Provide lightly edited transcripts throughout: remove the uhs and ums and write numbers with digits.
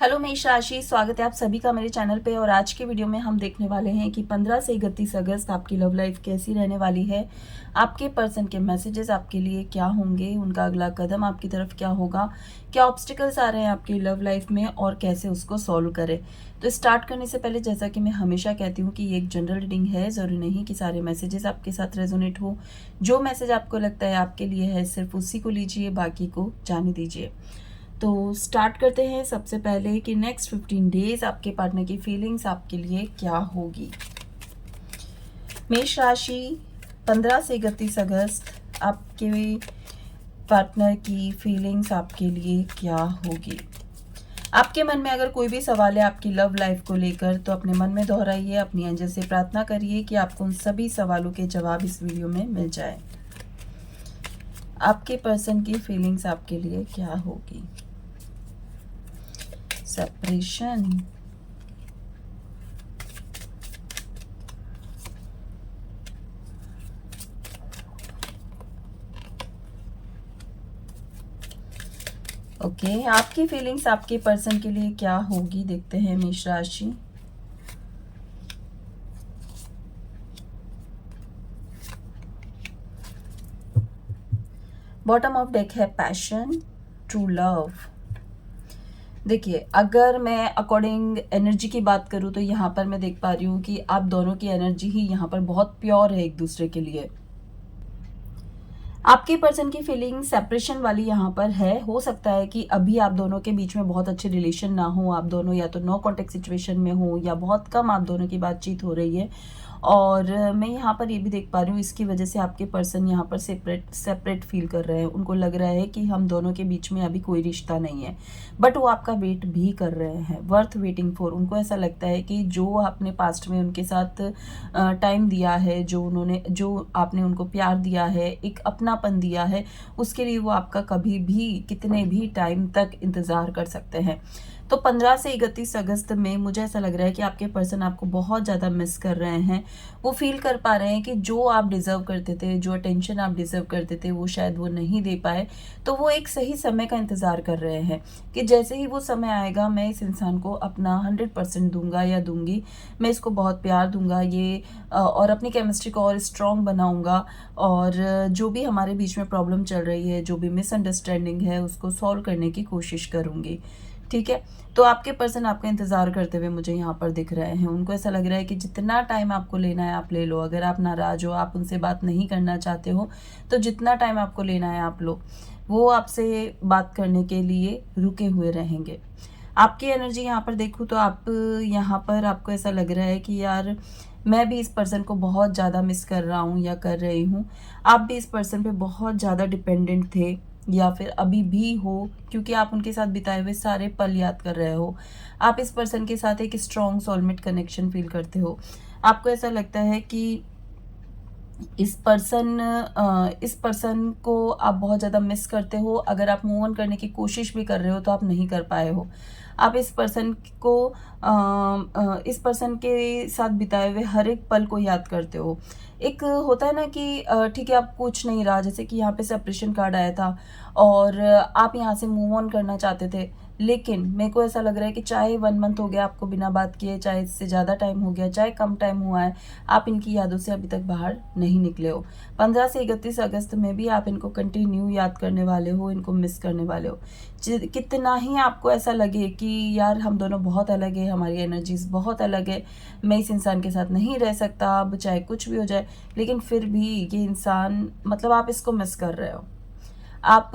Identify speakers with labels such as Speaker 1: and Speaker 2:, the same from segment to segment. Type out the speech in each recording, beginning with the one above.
Speaker 1: Hello मेष राशि, स्वागत है आप सभी का मेरे चैनल पे। और आज के वीडियो में हम देखने वाले हैं कि 15 से 31 अगस्त आपकी लव लाइफ कैसी रहने वाली है। आपके पर्सन के मैसेजेस आपके लिए क्या होंगे, उनका अगला कदम आपकी तरफ क्या होगा, क्या ऑब्स्टिकल्स आ रहे हैं आपकी लव लाइफ में और कैसे उसको सॉल्व करें। तो स्टार्ट करने से पहले जैसा कि मैं हमेशा कहती हूँ कि ये एक जनरल रीडिंग है, ज़रूरी नहीं कि सारे मैसेजेस आपके साथ रेजोनेट हो। जो मैसेज आपको लगता है आपके लिए है सिर्फ उसी को लीजिए, बाकी को जाने दीजिए। तो स्टार्ट करते हैं सबसे पहले कि नेक्स्ट 15 डेज आपके पार्टनर की फीलिंग्स आपके लिए क्या होगी। मेष राशि, 15 से 31 अगस्त आपके पार्टनर की फीलिंग्स आपके लिए क्या होगी। आपके मन में अगर कोई भी सवाल है आपकी लव लाइफ को लेकर तो अपने मन में दोहराइए, अपनी एंजल से प्रार्थना करिए कि आपको उन सभी सवालों के जवाब इस वीडियो में मिल जाए। आपके पर्सन की फीलिंग्स आपके लिए क्या होगी। सेपरेशन, ओके आपकी फीलिंग्स आपके पर्सन के लिए क्या होगी, देखते हैं मेष राशि। बॉटम ऑफ डेक है पैशन, ट्रू लव। देखिए, अगर मैं अकॉर्डिंग एनर्जी की बात करूँ तो यहाँ पर मैं देख पा रही हूँ कि आप दोनों की एनर्जी ही यहाँ पर बहुत प्योर है एक दूसरे के लिए। आपके पर्सन की फीलिंग सेपरेशन वाली यहाँ पर है। हो सकता है कि अभी आप दोनों के बीच में बहुत अच्छे रिलेशन ना हो, आप दोनों या तो नो कॉन्टेक्ट सिचुएशन में हो या बहुत कम आप दोनों की बातचीत हो रही है। और मैं यहाँ पर ये भी देख पा रही हूँ इसकी वजह से आपके पर्सन यहाँ पर सेपरेट फील कर रहे हैं। उनको लग रहा है कि हम दोनों के बीच में अभी कोई रिश्ता नहीं है, बट वो आपका वेट भी कर रहे हैं, वर्थ वेटिंग फॉर। उनको ऐसा लगता है कि जो आपने पास्ट में उनके साथ टाइम दिया है, जो आपने उनको प्यार दिया है, एक अपनापन दिया है, उसके लिए वो आपका कभी भी कितने भी टाइम तक इंतज़ार कर सकते हैं। तो 15 से 31 अगस्त में मुझे ऐसा लग रहा है कि आपके पर्सन आपको बहुत ज़्यादा मिस कर रहे हैं। वो फील कर पा रहे हैं कि जो आप डिज़र्व करते थे, जो अटेंशन आप डिज़र्व करते थे, वो शायद वो नहीं दे पाए। तो वो एक सही समय का इंतज़ार कर रहे हैं कि जैसे ही वो समय आएगा मैं इस इंसान को अपना 100% दूंगा या दूंगी, मैं इसको बहुत प्यार दूंगा और अपनी केमिस्ट्री को और स्ट्रॉन्ग बनाऊंगा। और जो भी हमारे बीच में प्रॉब्लम चल रही है, जो भी मिसअंडरस्टैंडिंग है, उसको सॉल्व करने की कोशिश करूंगी। ठीक है, तो आपके पर्सन आपका इंतजार करते हुए मुझे यहाँ पर दिख रहे हैं। उनको ऐसा लग रहा है कि जितना टाइम आपको लेना है आप ले लो। अगर आप नाराज हो, आप उनसे बात नहीं करना चाहते हो, तो जितना टाइम आपको लेना है आप लो। वो आपसे बात करने के लिए रुके हुए रहेंगे। आपकी एनर्जी यहाँ पर देखूँ तो आप यहाँ पर आपको ऐसा लग रहा है कि यार मैं भी इस पर्सन को बहुत ज़्यादा मिस कर रहा हूँ या कर रही हूँ। आप भी इस पर्सन पे बहुत ज़्यादा डिपेंडेंट थे या फिर अभी भी हो, क्योंकि आप उनके साथ बिताए हुए सारे पल याद कर रहे हो। आप इस पर्सन के साथ एक स्ट्रॉन्ग सोलमेट कनेक्शन फील करते हो। आपको ऐसा लगता है कि इस पर्सन को आप बहुत ज़्यादा मिस करते हो। अगर आप मूव ऑन करने की कोशिश भी कर रहे हो तो आप नहीं कर पाए हो। आप इस पर्सन को इस पर्सन के साथ बिताए हुए हर एक पल को याद करते हो। एक होता है ना कि ठीक है अब कुछ नहीं रहा, जैसे कि यहाँ पे सेपरेशन कार्ड आया था और आप यहाँ से मूव ऑन करना चाहते थे, लेकिन मेरे को ऐसा लग रहा है कि चाहे 1 मंथ हो गया आपको बिना बात किए, चाहे इससे ज़्यादा टाइम हो गया, चाहे कम टाइम हुआ है, आप इनकी यादों से अभी तक बाहर नहीं निकले हो। 15 से 31 अगस्त में भी आप इनको कंटिन्यू याद करने वाले हो, इनको मिस करने वाले हो। कितना ही आपको ऐसा लगे कि यार हम दोनों बहुत अलग है, हमारी एनर्जीज बहुत अलग है, मैं इस इंसान के साथ नहीं रह सकता अब, चाहे कुछ भी हो जाए, लेकिन फिर भी ये इंसान, मतलब आप इसको मिस कर रहे हो। आप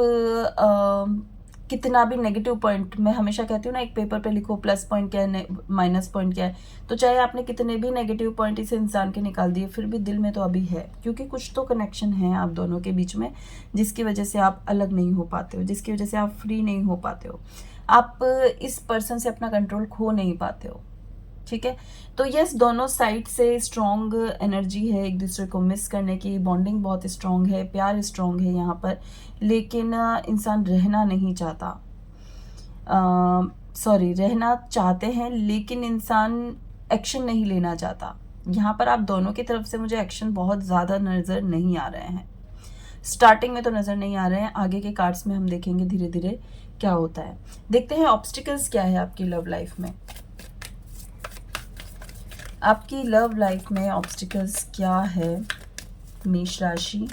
Speaker 1: कितना भी नेगेटिव पॉइंट, मैं हमेशा कहती हूँ ना, एक पेपर पे लिखो प्लस पॉइंट क्या है, माइनस पॉइंट क्या है। तो चाहे आपने कितने भी नेगेटिव पॉइंट इस इंसान के निकाल दिए, फिर भी दिल में तो अभी है, क्योंकि कुछ तो कनेक्शन है आप दोनों के बीच में, जिसकी वजह से आप अलग नहीं हो पाते हो, जिसकी वजह से आप फ्री नहीं हो पाते हो। आप इस पर्सन से अपना कंट्रोल खो नहीं पाते हो। ठीक है, तो यस, दोनों साइड से स्ट्रॉन्ग एनर्जी है, एक दूसरे को मिस करने की बॉन्डिंग बहुत स्ट्रॉन्ग है, प्यार स्ट्रॉन्ग है यहाँ पर। लेकिन इंसान रहना नहीं चाहता, सॉरी, रहना चाहते हैं लेकिन इंसान एक्शन नहीं लेना चाहता। यहाँ पर आप दोनों की तरफ से मुझे एक्शन बहुत ज़्यादा नज़र नहीं आ रहे हैं। स्टार्टिंग में तो नज़र नहीं आ रहे हैं, आगे के कार्ड्स में हम देखेंगे धीरे धीरे क्या होता है। देखते हैं ऑब्स्टिकल्स क्या है आपकी लव लाइफ में। आपकी लव लाइफ में ऑब्स्टिकल्स क्या है मेष राशि।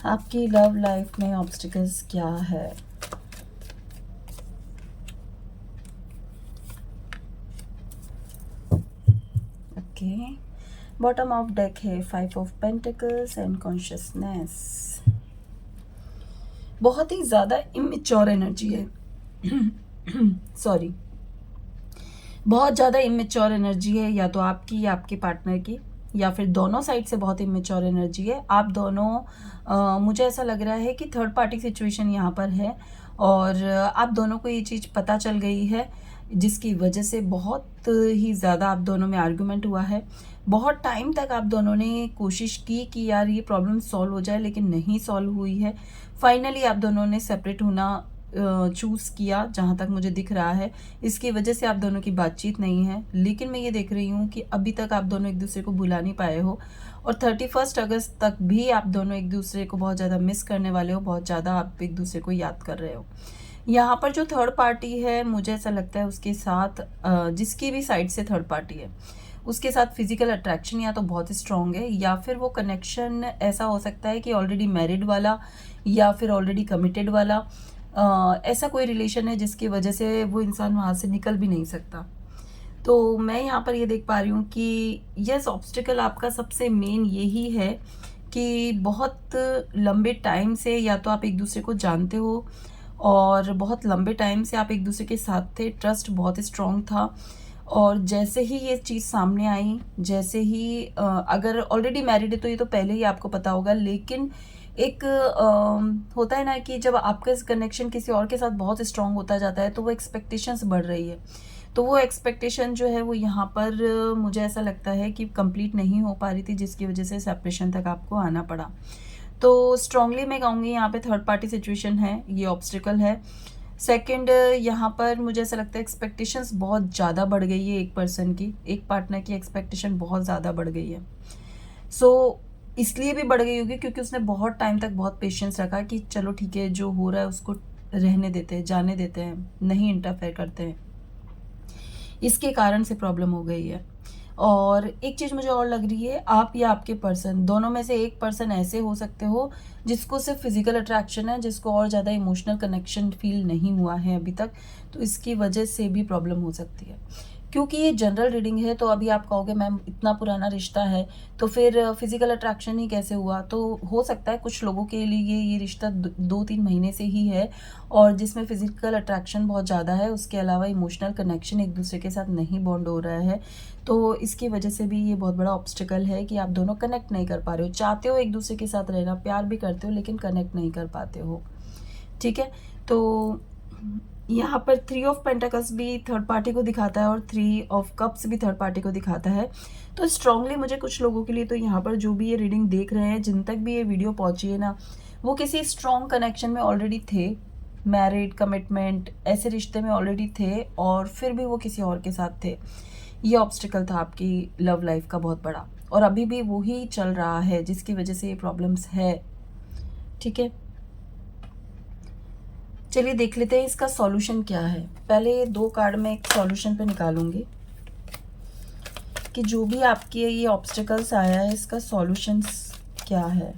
Speaker 1: आपकी लव लाइफ में ऑब्स्टिकल्स क्या है। ओके, बॉटम ऑफ डेक है 5 ऑफ पेंटिकल्स एंड कॉन्शियसनेस। बहुत ही ज़्यादा इमेच्योर एनर्जी है सॉरी, बहुत ज़्यादा इमेच्योर एनर्जी है, या तो आपकी या आपके पार्टनर की, या फिर दोनों साइड से बहुत इमेच्योर एनर्जी है। आप दोनों मुझे ऐसा लग रहा है कि थर्ड पार्टी सिचुएशन यहाँ पर है, और आप दोनों को ये चीज़ पता चल गई है, जिसकी वजह से बहुत ही ज़्यादा आप दोनों में आर्गुमेंट हुआ है। बहुत टाइम तक आप दोनों ने कोशिश की कि यार ये प्रॉब्लम सॉल्व हो जाए, लेकिन नहीं सॉल्व हुई है। फाइनली आप दोनों ने सेपरेट होना चूज़ किया, जहाँ तक मुझे दिख रहा है। इसकी वजह से आप दोनों की बातचीत नहीं है, लेकिन मैं ये देख रही हूँ कि अभी तक आप दोनों एक दूसरे को भुला नहीं पाए हो, और 31 अगस्त तक भी आप दोनों एक दूसरे को बहुत ज़्यादा मिस करने वाले हो, बहुत ज़्यादा आप एक दूसरे को याद कर रहे हो। यहाँ पर जो थर्ड पार्टी है, मुझे ऐसा लगता है उसके साथ जिसकी भी साइड से थर्ड पार्टी है, उसके साथ फिजिकल अट्रैक्शन या तो बहुत स्ट्रॉन्ग है, या फिर वो कनेक्शन ऐसा हो सकता है कि ऑलरेडी मैरिड वाला या फिर ऑलरेडी कमिटेड वाला, ऐसा कोई रिलेशन है जिसकी वजह से वो इंसान वहाँ से निकल भी नहीं सकता। तो मैं यहाँ पर ये देख पा रही हूँ कि यस, ऑब्स्टिकल आपका सबसे मेन यही है कि बहुत लंबे टाइम से या तो आप एक दूसरे को जानते हो, और बहुत लंबे टाइम से आप एक दूसरे के साथ थे, ट्रस्ट बहुत स्ट्रॉन्ग था, और जैसे ही ये चीज़ सामने आई, जैसे ही अगर ऑलरेडी मैरिड है तो ये तो पहले ही आपको पता होगा, लेकिन एक होता है ना कि जब आपका कनेक्शन किसी और के साथ बहुत स्ट्रांग होता जाता है तो वो एक्सपेक्टेशंस बढ़ रही है, तो वो एक्सपेक्टेशन जो है वो यहाँ पर मुझे ऐसा लगता है कि कंप्लीट नहीं हो पा रही थी, जिसकी वजह से सेपरेशन तक आपको आना पड़ा। तो स्ट्रांगली मैं कहूँगी यहाँ पे थर्ड पार्टी सिचुएशन है, ये ऑब्स्टिकल है। सेकंड, यहाँ पर मुझे ऐसा लगता है एक्सपेक्टेशंस बहुत ज़्यादा बढ़ गई है, एक पर्सन की, एक पार्टनर की एक्सपेक्टेशन बहुत ज़्यादा बढ़ गई है। सो इसलिए भी बढ़ गई होगी क्योंकि उसने बहुत टाइम तक बहुत पेशेंस रखा कि चलो ठीक है, जो हो रहा है उसको रहने देते हैं, जाने देते हैं, नहीं इंटरफेयर करते हैं, इसके कारण से प्रॉब्लम हो गई है। और एक चीज़ मुझे और लग रही है, आप या आपके पर्सन, दोनों में से एक पर्सन ऐसे हो सकते हो जिसको सिर्फ फिजिकल अट्रैक्शन है, जिसको और ज़्यादा इमोशनल कनेक्शन फील नहीं हुआ है अभी तक, तो इसकी वजह से भी प्रॉब्लम हो सकती है। क्योंकि ये जनरल रीडिंग है, तो अभी आप कहोगे मैम इतना पुराना रिश्ता है तो फिर फिजिकल अट्रैक्शन ही कैसे हुआ, तो हो सकता है कुछ लोगों के लिए ये रिश्ता 2-3 महीने से ही है, और जिसमें फिजिकल अट्रैक्शन बहुत ज़्यादा है, उसके अलावा इमोशनल कनेक्शन एक दूसरे के साथ नहीं बॉन्ड हो रहा है, तो इसकी वजह से भी ये बहुत बड़ा ऑब्स्टिकल है कि आप दोनों कनेक्ट नहीं कर पा रहे हो। चाहते हो एक दूसरे के साथ रहना, प्यार भी करते हो, लेकिन कनेक्ट नहीं कर पाते हो। ठीक है, तो यहाँ पर 3 ऑफ पेंटाकल्स भी थर्ड पार्टी को दिखाता है और 3 ऑफ कप्स भी थर्ड पार्टी को दिखाता है। तो स्ट्रांगली मुझे कुछ लोगों के लिए तो यहाँ पर जो भी ये रीडिंग देख रहे हैं, जिन तक भी ये वीडियो पहुँची है ना, वो किसी स्ट्रॉन्ग कनेक्शन में ऑलरेडी थे, मैरिड, कमिटमेंट, ऐसे रिश्ते में ऑलरेडी थे, और फिर भी वो किसी और के साथ थे। ये ऑब्स्टिकल था आपकी लव लाइफ का बहुत बड़ा, और अभी भी वही चल रहा है, जिसकी वजह से ये प्रॉब्लम्स है। ठीक है, चलिए देख लेते हैं इसका सॉल्यूशन क्या है। पहले 2 कार्ड में एक सॉल्यूशन पे निकालूंगी कि जो भी आपके ये ऑब्स्टिकल्स आया है, इसका सॉल्यूशन क्या है।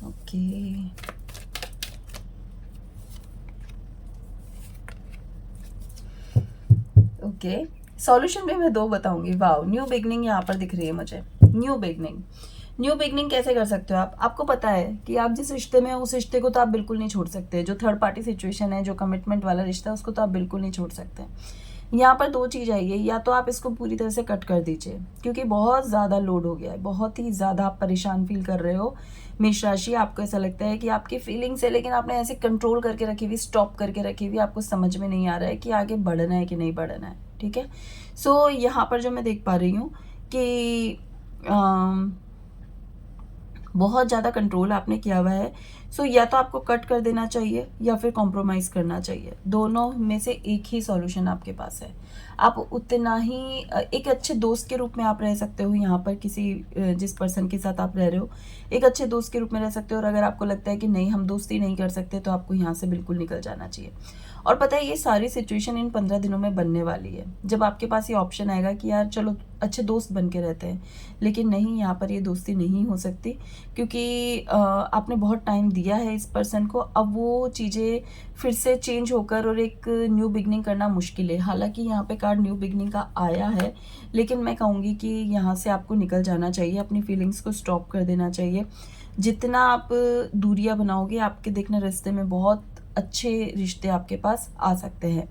Speaker 1: ओके, ओके, सॉल्यूशन में मैं 2 बताऊंगी। वाओ, न्यू बिगनिंग यहाँ पर दिख रही है मुझे। न्यू बिगनिंग, न्यू बिगनिंग कैसे कर सकते हो आप? आपको पता है कि आप जिस रिश्ते में हो उस रिश्ते को तो आप बिल्कुल नहीं छोड़ सकते। जो थर्ड पार्टी सिचुएशन है, जो कमिटमेंट वाला रिश्ता है, उसको तो आप बिल्कुल नहीं छोड़ सकते। यहाँ पर 2 चीज़ आई है, या तो आप इसको पूरी तरह से कट कर दीजिए क्योंकि बहुत ज़्यादा लोड हो गया है, बहुत ही ज़्यादा आप परेशान फील कर रहे हो। मेष राशि, आपको ऐसा लगता है कि आपकी फीलिंग्स है, लेकिन आपने ऐसे कंट्रोल करके रखी हुई, स्टॉप करके रखी हुई, आपको समझ में नहीं आ रहा है कि आगे बढ़ना है कि नहीं बढ़ना है। ठीक है, सो यहाँ पर जो मैं देख पा रही हूँ कि बहुत ज़्यादा कंट्रोल आपने किया हुआ है। सो या तो आपको कट कर देना चाहिए या फिर कॉम्प्रोमाइज़ करना चाहिए। दोनों में से एक ही सॉल्यूशन आपके पास है। आप उतना ही एक अच्छे दोस्त के रूप में आप रह सकते हो यहाँ पर, किसी जिस पर्सन के साथ आप रह रहे हो, एक अच्छे दोस्त के रूप में रह सकते हो। और अगर आपको लगता है कि नहीं, हम दोस्ती नहीं कर सकते, तो आपको यहाँ से बिल्कुल निकल जाना चाहिए। और पता है, ये सारी सिचुएशन इन 15 दिनों में बनने वाली है, जब आपके पास ये ऑप्शन आएगा कि यार चलो अच्छे दोस्त बन के रहते हैं। लेकिन नहीं, यहाँ पर ये दोस्ती नहीं हो सकती, क्योंकि आपने बहुत टाइम दिया है इस पर्सन को। अब वो चीज़ें फिर से चेंज होकर और एक न्यू बिगनिंग करना मुश्किल है। हालांकि यहाँ पे कार्ड न्यू बिगनिंग का आया है, लेकिन मैं कहूँगी कि यहाँ से आपको निकल जाना चाहिए, अपनी फीलिंग्स को स्टॉप कर देना चाहिए। जितना आप दूरियां बनाओगे, आपके देखना रिश्ते में बहुत अच्छे रिश्ते आपके पास आ सकते हैं।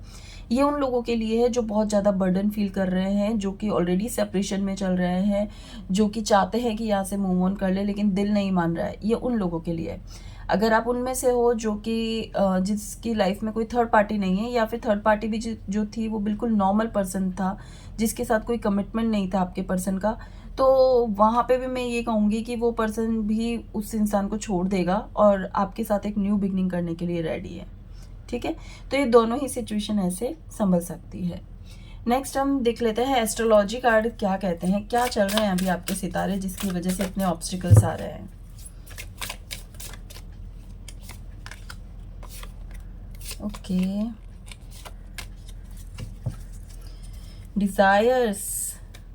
Speaker 1: ये उन लोगों के लिए है जो बहुत ज़्यादा बर्डन फील कर रहे हैं, जो कि ऑलरेडी सेपरेशन में चल रहे हैं, जो कि चाहते हैं कि यहाँ से मूव ऑन कर ले, लेकिन दिल नहीं मान रहा है। ये उन लोगों के लिए है। अगर आप उनमें से हो जो कि जिसकी लाइफ में कोई थर्ड पार्टी नहीं है, या फिर थर्ड पार्टी भी जो थी वो बिल्कुल नॉर्मल पर्सन था, जिसके साथ कोई कमिटमेंट नहीं था आपके पर्सन का, तो वहाँ पे भी मैं ये कहूँगी कि वो पर्सन भी उस इंसान को छोड़ देगा और आपके साथ एक न्यू बिगनिंग करने के लिए रेडी है। ठीक है, तो ये दोनों ही सिचुएशन ऐसे संभल सकती है। नेक्स्ट हम देख लेते हैं एस्ट्रोलॉजी कार्ड क्या कहते हैं, क्या चल रहे हैं अभी आपके सितारे, जिसकी वजह से इतने ऑब्स्टिकल्स आ रहे हैं। ओके, डिजायर्स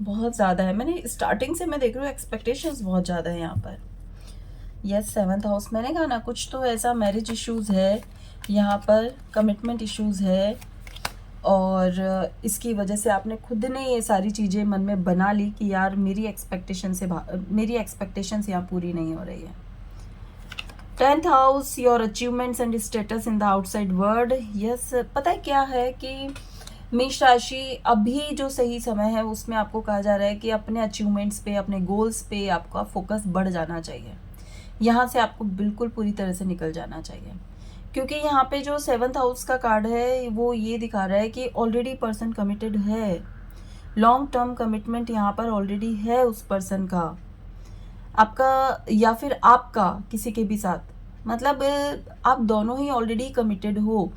Speaker 1: बहुत ज़्यादा है। मैंने स्टार्टिंग से मैं देख रही हूँ एक्सपेक्टेशंस बहुत ज़्यादा है यहाँ पर। यस, 7th हाउस, मैंने कहा ना, कुछ तो ऐसा मैरिज इश्यूज़ है यहाँ पर, कमिटमेंट इश्यूज़ है, और इसकी वजह से आपने खुद ने ये सारी चीज़ें मन में बना ली कि यार मेरी एक्सपेक्टेशंस यहाँ पूरी नहीं हो रही है। 10th house, your achievements and status in the outside world. Yes, पता है क्या है कि मेष राशि, अभी जो सही समय है उसमें आपको कहा जा रहा है कि अपने अचीवमेंट्स पे, अपने गोल्स पे आपका फोकस बढ़ जाना चाहिए। यहाँ से आपको बिल्कुल पूरी तरह से निकल जाना चाहिए, क्योंकि यहाँ पे जो 7th हाउस का कार्ड है वो ये दिखा रहा है कि ऑलरेडी पर्सन कमिटेड है। लॉन्ग टर्म कमिटमेंट यहाँ पर ऑलरेडी है उस पर्सन का, आपका या फिर आपका किसी के भी साथ, मतलब आप दोनों ही ऑलरेडी कमिटेड हो।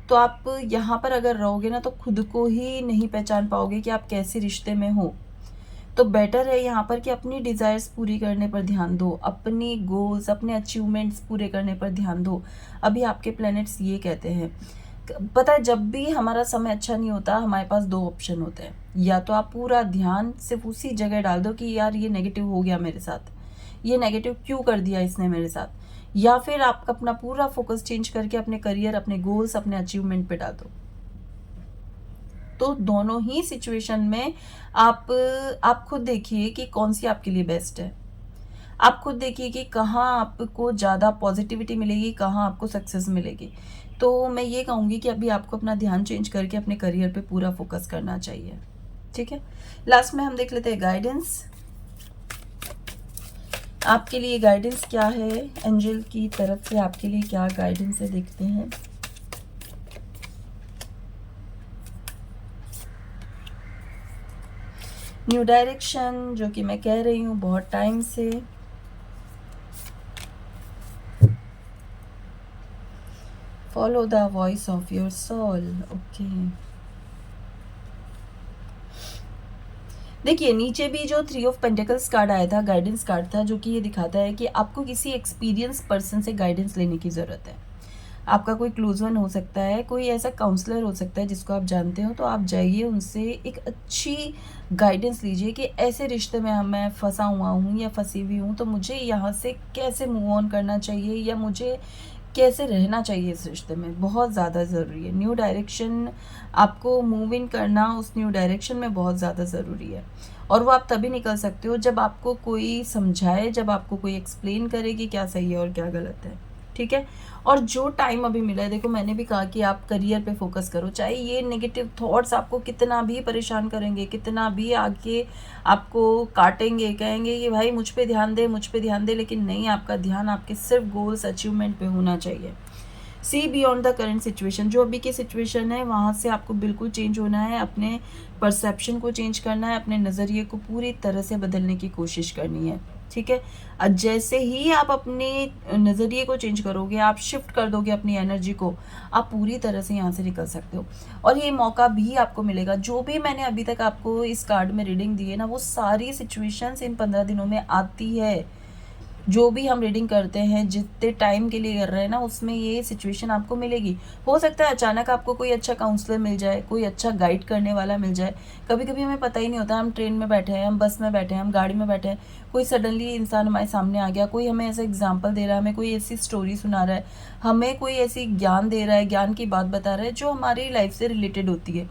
Speaker 1: तो आप यहाँ पर अगर रहोगे ना, तो खुद को ही नहीं पहचान पाओगे कि आप कैसे रिश्ते में हो। तो बेटर है यहाँ पर कि अपनी डिज़ायर्स पूरी करने पर ध्यान दो, अपनी गोल्स, अपने अचीवमेंट्स पूरे करने पर ध्यान दो। अभी आपके प्लैनेट्स ये कहते हैं, पता है, जब भी हमारा समय अच्छा नहीं होता, हमारे पास दो ऑप्शन होते हैं। या तो आप पूरा ध्यान सिर्फ उसी जगह डाल दो कि यार ये नेगेटिव हो गया मेरे साथ, ये नेगेटिव क्यों कर दिया इसने मेरे साथ, या फिर आप अपना पूरा फोकस चेंज करके अपने करियर, अपने गोल्स, अपने अचीवमेंट पे डाल दो। तो दोनों ही सिचुएशन में आप खुद देखिए कि कौन सी आपके लिए बेस्ट है। आप खुद देखिए कि कहाँ आपको ज़्यादा पॉजिटिविटी मिलेगी, कहाँ आपको सक्सेस मिलेगी। तो मैं ये कहूँगी कि अभी आपको अपना ध्यान चेंज करके अपने करियर पे पूरा फोकस करना चाहिए। ठीक है, लास्ट में हम देख लेते हैं गाइडेंस। आपके लिए गाइडेंस क्या है, एंजल की तरफ से आपके लिए क्या गाइडेंस है, देखते हैं। न्यू डायरेक्शन, जो कि मैं कह रही हूँ बहुत टाइम से। Follow the voice of your soul. Okay, देखिए नीचे भी जो 3 ऑफ पेंटिकल्स कार्ड आया था, गाइडेंस कार्ड था, जो कि ये दिखाता है कि आपको किसी एक्सपीरियंस पर्सन से गाइडेंस लेने की ज़रूरत है। आपका कोई क्लोज वन हो सकता है, कोई ऐसा काउंसलर हो सकता है जिसको आप जानते हो, तो आप जाइए उनसे एक अच्छी गाइडेंस लीजिए कि ऐसे रिश्ते में मैं फंसा हुआ हूँ या फंसी हुई हूँ, तो मुझे यहाँ से कैसे मूव ऑन करना चाहिए, या मुझे कैसे रहना चाहिए इस रिश्ते में, बहुत ज़्यादा ज़रूरी है। न्यू डायरेक्शन, आपको मूव इन करना उस न्यू डायरेक्शन में बहुत ज़्यादा ज़रूरी है। और वो आप तभी निकल सकते हो जब आपको कोई समझाए, जब आपको कोई एक्सप्लेन करे कि क्या सही है और क्या गलत है। ठीक है, और जो टाइम अभी मिला है, देखो मैंने भी कहा कि आप करियर पे फोकस करो, चाहे ये नेगेटिव थॉट्स आपको कितना भी परेशान करेंगे, कितना भी आगे आपको काटेंगे, कहेंगे कि भाई मुझ पे ध्यान दे, मुझ पे ध्यान दे, लेकिन नहीं, आपका ध्यान आपके सिर्फ गोल्स, अचीवमेंट पे होना चाहिए। See beyond the current situation, जो अभी की सिचुएशन है वहाँ से आपको बिल्कुल चेंज होना है, अपने परसेप्शन को चेंज करना है, अपने नज़रिए को पूरी तरह से बदलने की कोशिश करनी है। ठीक है। जैसे ही आप अपने नज़रिए को चेंज करोगे, आप शिफ्ट कर दोगे अपनी एनर्जी को, आप पूरी तरह से यहाँ से निकल सकते हो। और ये मौका भी आपको मिलेगा। जो भी मैंने अभी तक आपको इस कार्ड में रीडिंग दी है ना, वो सारी सिचुएशंस इन 15 दिनों में आती है। जो भी हम रीडिंग करते हैं, जितने टाइम के लिए कर रहे हैं ना, उसमें ये सिचुएशन आपको मिलेगी। हो सकता है अचानक आपको कोई अच्छा काउंसलर मिल जाए, कोई अच्छा गाइड करने वाला मिल जाए। कभी-कभी हमें पता ही नहीं होता, हम ट्रेन में बैठे हैं, हम बस में बैठे हैं, हम गाड़ी में बैठे हैं, कोई सडनली इंसान हमारे सामने आ गया, कोई हमें ऐसा एग्ज़ाम्पल दे रहा है, हमें कोई ऐसी स्टोरी सुना रहा है, हमें कोई ऐसी ज्ञान दे रहा है, ज्ञान की बात बता रहा है, जो हमारी लाइफ से रिलेटेड होती है।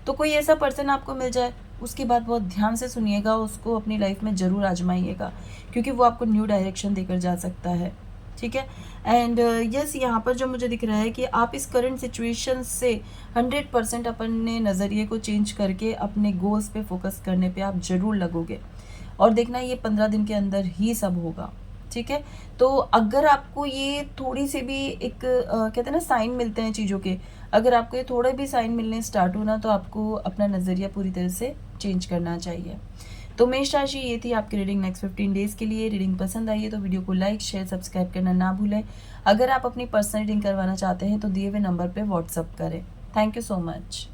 Speaker 1: तो कोई ऐसा पर्सन आपको मिल जाए, उसकी बात बहुत ध्यान से सुनिएगा, उसको अपनी लाइफ में ज़रूर आजमाइएगा, क्योंकि वो आपको न्यू डायरेक्शन देकर जा सकता है। ठीक है। एंड यस, यहाँ पर जो मुझे दिख रहा है कि आप इस करंट सिचुएशन से 100% अपने नज़रिए को चेंज करके अपने गोल्स पे फोकस करने पे आप ज़रूर लगोगे। और देखना, ये 15 दिन के अंदर ही सब होगा। ठीक है। तो अगर आपको ये थोड़ी सी भी एक कहते हैं ना, साइन मिलते हैं चीज़ों के, अगर आपको ये थोड़े भी साइन मिलने स्टार्ट होना, तो आपको अपना नज़रिया पूरी तरह से चेंज करना चाहिए। तो मेष राशि, ये थी आपकी रीडिंग नेक्स्ट 15 डेज़ के लिए। रीडिंग पसंद आई है तो वीडियो को लाइक, शेयर, सब्सक्राइब करना ना भूलें। अगर आप अपनी पर्सनल रीडिंग करवाना चाहते हैं तो दिए हुए नंबर पे व्हाट्सअप करें। Thank you so much.